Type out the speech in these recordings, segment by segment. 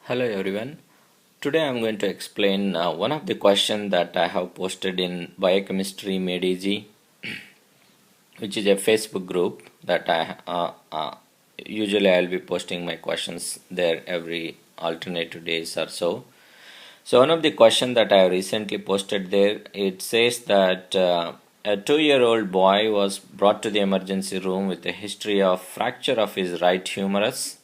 Hello everyone. Today I'm going to explain one of the questions that I have posted in Biochemistry Made Easy, which is a Facebook group that I usually I'll be posting my questions there every alternative days or so. So one of the questions that I recently posted there, it says that a 2-year-old boy was brought to the emergency room with a history of fracture of his right humerus.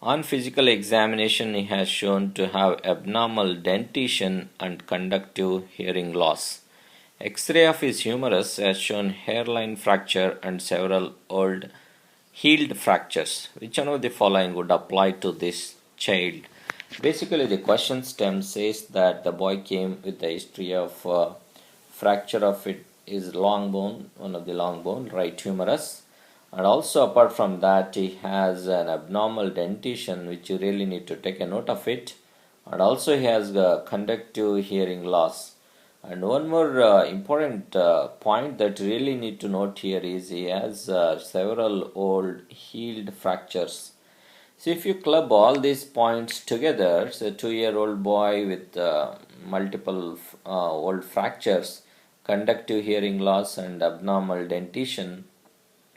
On physical examination, he has shown to have abnormal dentition and conductive hearing loss. X-ray of his humerus has shown hairline fracture and several old healed fractures. Which one of the following would apply to this child? Basically, the question stem says that the boy came with a history of fracture of his long bone, one of the long bone, right humerus, and also apart from that he has an abnormal dentition which you really need to take a note of it, and also he has conductive hearing loss. And one more important point that you really need to note here is he has several old healed fractures. So if you club all these points together, so a 2-year-old boy with multiple old fractures, conductive hearing loss and abnormal dentition,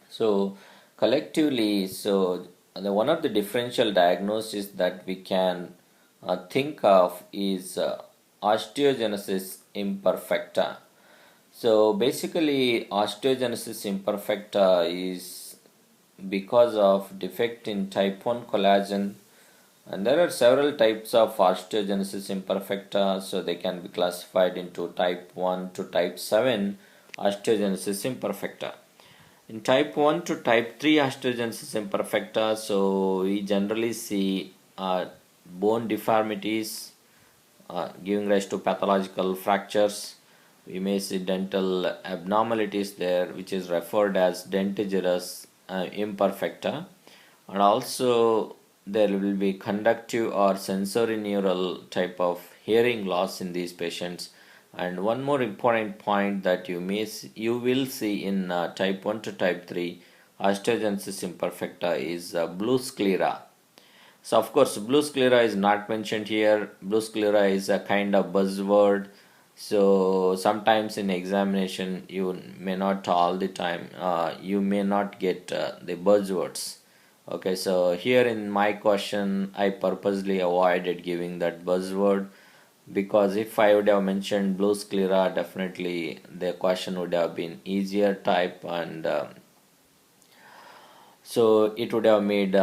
so collectively, one of the differential diagnoses that we can think of is osteogenesis imperfecta. So basically, osteogenesis imperfecta is because of defect in type 1 collagen, and there are several types of osteogenesis imperfecta, so they can be classified into type 1 to type 7 osteogenesis imperfecta. In type 1 to type 3 osteogenesis imperfecta, so we generally see bone deformities giving rise to pathological fractures. We may see dental abnormalities there, which is referred as dentigerous imperfecta, and also there will be conductive or sensorineural type of hearing loss in these patients. And one more important point that you will see in type 1 to type 3 osteogenesis imperfecta is blue sclera. So of course blue sclera is not mentioned here. Blue sclera is a kind of buzzword. So sometimes in examination you may not all the time you may not get the buzzwords. Okay, so here in my question I purposely avoided giving that buzzword, because if I would have mentioned blue sclera, definitely the question would have been easier type, and so it would have made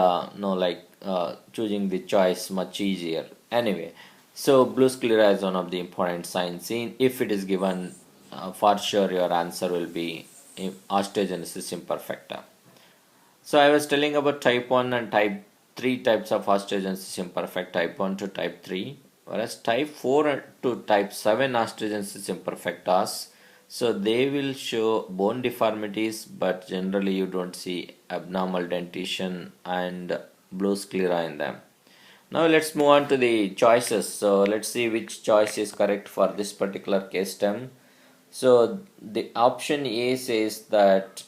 choosing the choice much easier. Anyway, so blue sclera is one of the important signs. If it is given, for sure your answer will be osteogenesis imperfecta. So I was telling about type 1 and type 3 types of osteogenesis imperfecta, type 1 to type 3, whereas type 4 to type 7 osteogenesis imperfectas, so they will show bone deformities, but generally you don't see abnormal dentition and blue sclera in them. Now let's move on to the choices. So let's see which choice is correct for this particular case stem. So the option A says that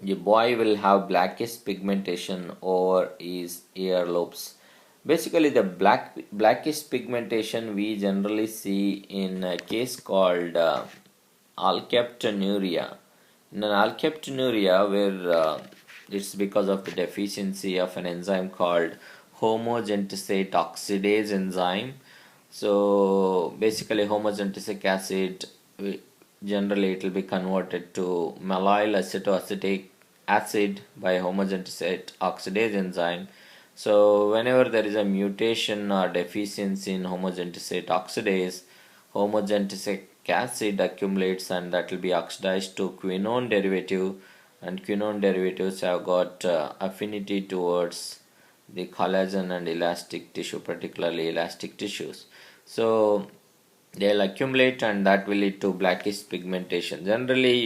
the boy will have blackish pigmentation over his earlobes. Basically, the blackish pigmentation we generally see in a case called alkaptonuria. In an alkaptonuria, where it's because of the deficiency of an enzyme called homogentisate oxidase enzyme. So basically, homogentic acid, generally it will be converted to mallyl acetoacetic acid by homogentisate oxidase enzyme. So whenever there is a mutation or deficiency in homogentisate oxidase, homogentic acid accumulates and that will be oxidized to quinone derivative, and quinone derivatives have got affinity towards the collagen and elastic tissue, particularly elastic tissues. So they'll accumulate and that will lead to blackish pigmentation. Generally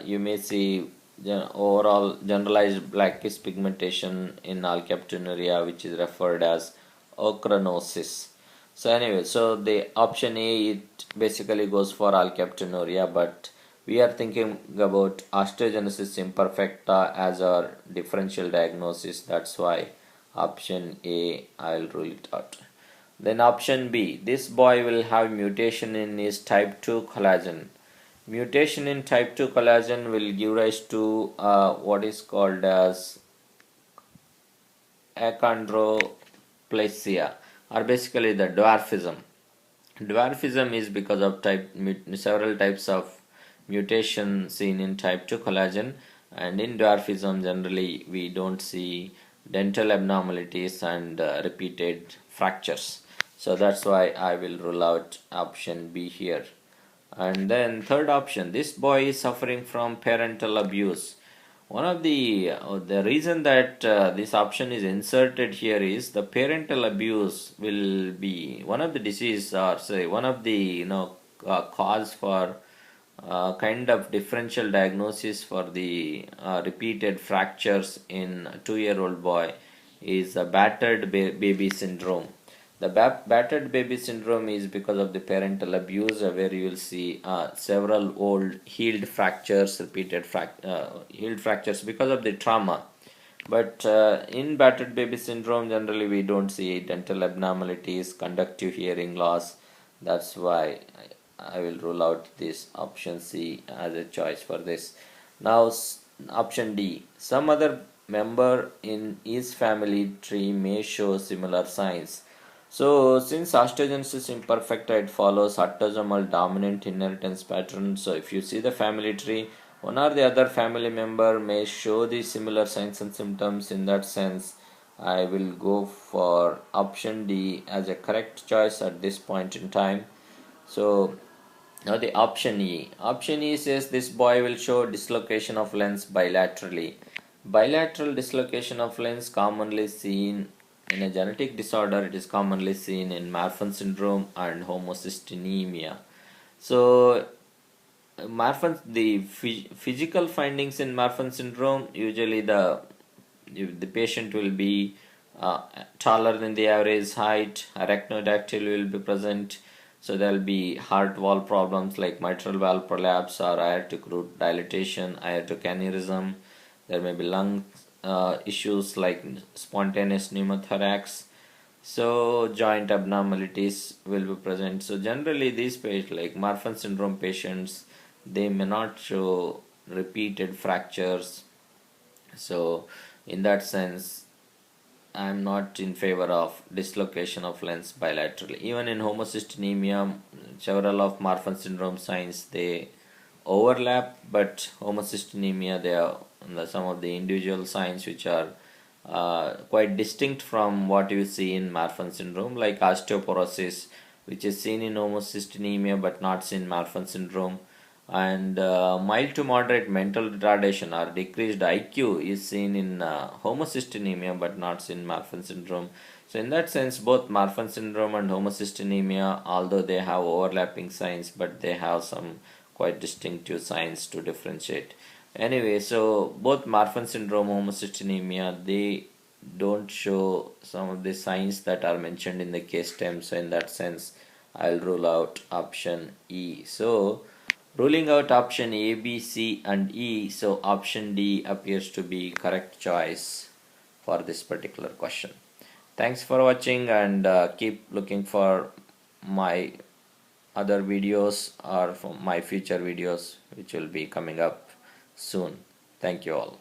you may see overall generalized blackish pigmentation in alkaptonuria, which is referred as ochronosis. So anyway, so the option A, it basically goes for alkaptonuria, but we are thinking about osteogenesis imperfecta as our differential diagnosis. That's why Option A, I'll rule it out. Then option B, this boy will have mutation in his type 2 collagen. Mutation in type 2 collagen will give rise to what is called as achondroplasia, or basically the dwarfism. Dwarfism is because of several types of mutation seen in type 2 collagen, and in dwarfism generally we don't see dental abnormalities and repeated fractures. So that's why I will rule out option B here. And then third option, this boy is suffering from parental abuse. One of the reason that this option is inserted here is the parental abuse will be one of the disease, or say one of the cause for kind of differential diagnosis for the repeated fractures in a 2-year-old boy is a battered baby syndrome. The battered baby syndrome is because of the parental abuse, where you will see several old healed fractures, healed fractures because of the trauma. But in battered baby syndrome, generally we don't see dental abnormalities, conductive hearing loss. That's why I will rule out this option C as a choice for this. Now option D, some other member in his family tree may show similar signs. So since osteogenesis imperfecta, it follows autosomal dominant inheritance pattern. So if you see the family tree, one or the other family member may show the similar signs and symptoms. In that sense, I will go for option D as a correct choice at this point in time. So now the option E. Option E says this boy will show dislocation of lens bilaterally. Bilateral dislocation of lens commonly seen in a genetic disorder. It is commonly seen in Marfan syndrome and homocystinemia. So the physical findings in Marfan syndrome, usually the patient will be taller than the average height, arachnodactyl will be present. So there will be heart valve problems like mitral valve prolapse or aortic root dilatation, aortic aneurysm. There may be lung issues like spontaneous pneumothorax. So joint abnormalities will be present. So generally these patients, like Marfan syndrome patients, they may not show repeated fractures. So in that sense, I am not in favor of dislocation of lens bilaterally. Even in homocystinemia, several of Marfan syndrome signs they overlap, but homocystinemia, they are some of the individual signs which are quite distinct from what you see in Marfan syndrome, like osteoporosis, which is seen in homocystinemia but not seen in Marfan syndrome, and mild to moderate mental retardation or decreased IQ is seen in homocystinemia but not seen in Marfan syndrome. So in that sense, both Marfan syndrome and homocystinemia, although they have overlapping signs, but they have some quite distinctive signs to differentiate. Anyway, so both Marfan syndrome, homocystinemia, they don't show some of the signs that are mentioned in the case stem. So in that sense, I'll rule out option E. So ruling out option A, B, C and E, so option D appears to be correct choice for this particular question. Thanks for watching, and keep looking for my other videos or for my future videos which will be coming up soon. Thank you all.